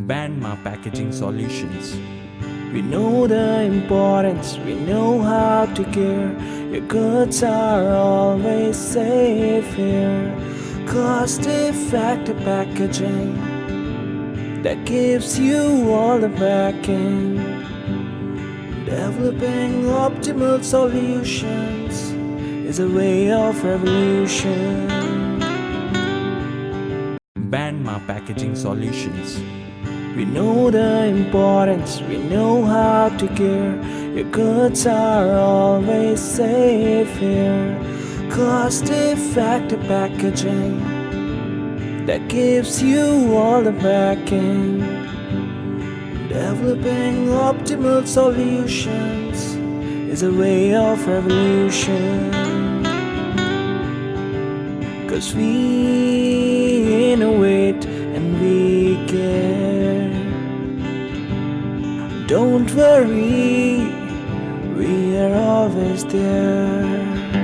Bandma Packaging Solutions. We know the importance, we know how to care. Your goods are always safe here. Cost-effective packaging that gives you all the backing. Developing optimal solutions is a way of revolution. Bandma Packaging Solutions. We know the importance, we know how to care. Your goods are always safe here. Cost-effective packaging that gives you all the backing. Developing optimal solutions is a way of revolution. 'Cause we innovate and we care. Don't worry, we are always there.